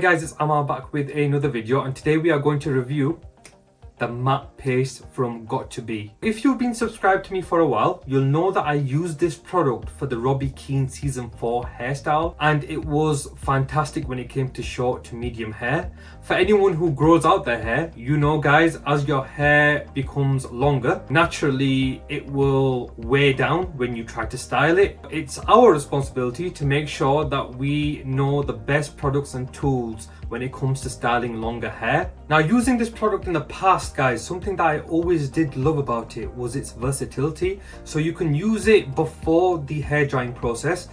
Hey guys, it's Amal back with another video, and today we are going to review the matte paste from Got2b. If you've been subscribed to me for a while, you'll know that I used this product for the Robbie Keane season 4 hairstyle, and it was fantastic when it came to short to medium hair. For anyone who grows out their hair, you know guys, as your hair becomes longer, naturally it will weigh down when you try to style it. It's our responsibility to make sure that we know the best products and tools when it comes to styling longer hair. Now, using this product in the past, guys, something that I always did love about it was its versatility. So you can use it before the hair drying process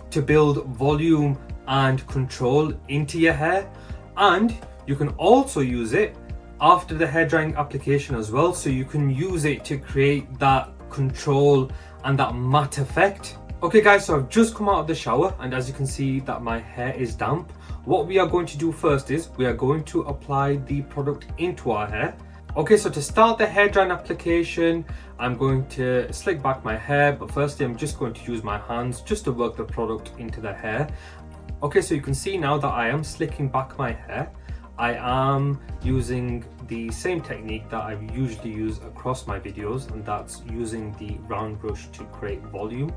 to build volume and control into your hair, and you can also use it after the hair drying application as well. So you can use it to create that control and that matte effect. Okay guys, so I've just come out of the shower, and as you can see that my hair is damp. What we are going to do first is we are going to apply the product into our hair. Okay, so to start the hair drying application, I'm going to slick back my hair, but firstly I'm just going to use my hands just to work the product into the hair. Okay, so you can see now that I am slicking back my hair. I am using the same technique that I usually use across my videos, and that's using the round brush to create volume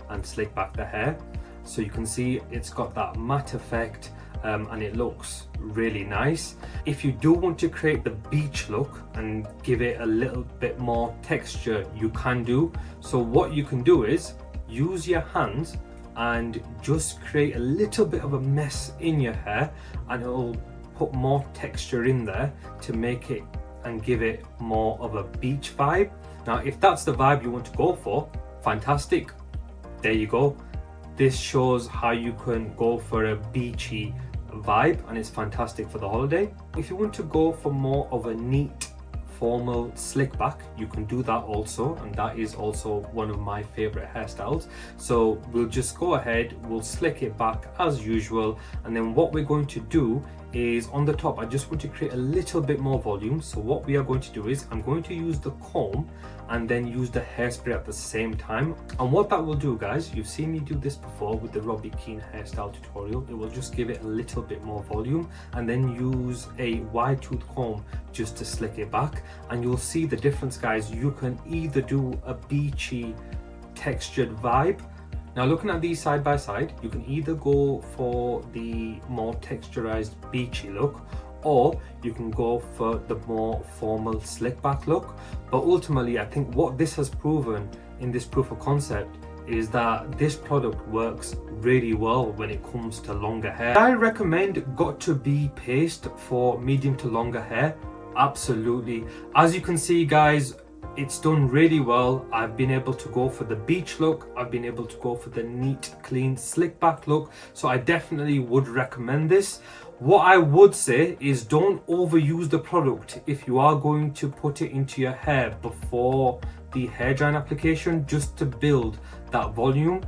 and slick back the hair. So you can see it's got that matte effect, and it looks really nice. If you do want to create the beach look and give it a little bit more texture, you can do. So what you can do is use your hands and just create a little bit of a mess in your hair, and it'll put more texture in there to make it and give it more of a beach vibe. Now, if that's the vibe you want to go for, fantastic. There you go. This shows how you can go for a beachy vibe, and it's fantastic for the holiday. If you want to go for more of a neat formal slick back, you can do that also, and that is also one of my favorite hairstyles. So we'll just go ahead, we'll slick it back as usual, and then what we're going to do is on the top, I just want to create a little bit more volume. So what we are going to do is I'm going to use the comb and then use the hairspray at the same time. And what that will do, guys, you've seen me do this before with the Robbie Keane hairstyle tutorial. It will just give it a little bit more volume, and then use a wide tooth comb just to slick it back. And you'll see the difference, guys. You can either do a beachy textured vibe. Now, looking at these side by side, you can either go for the more texturized beachy look, or you can go for the more formal slick back look. But ultimately, I think what this has proven in this proof of concept is that this product works really well when it comes to longer hair. I recommend Got2b paste for medium to longer hair. Absolutely. As you can see, guys, it's done really well. I've been able to go for the beach look. I've been able to go for the neat, clean, slick back look. So I definitely would recommend this. What I would say is don't overuse the product if you are going to put it into your hair before the hair drying application, just to build that volume.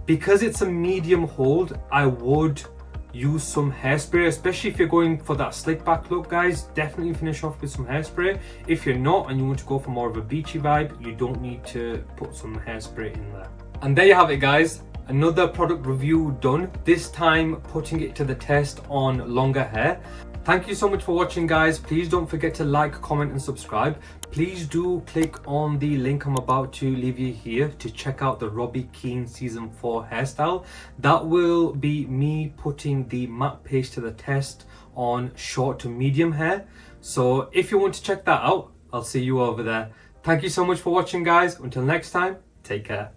Because it's a medium hold, I would use some hairspray, especially if you're going for that slick back look, guys. Definitely finish off with some hairspray. If you're not and you want to go for more of a beachy vibe, you don't need to put some hairspray in there. And there you have it, guys. Another product review done, this time putting it to the test on longer hair. Thank you so much for watching, guys. Please don't forget to like, comment and subscribe. Please do click on the link I'm about to leave you here to check out the Robbie Keane season 4 hairstyle. That will be me putting the matte paste to the test on short to medium hair. So if you want to check that out, I'll see you over there. Thank you so much for watching, guys. Until next time, take care.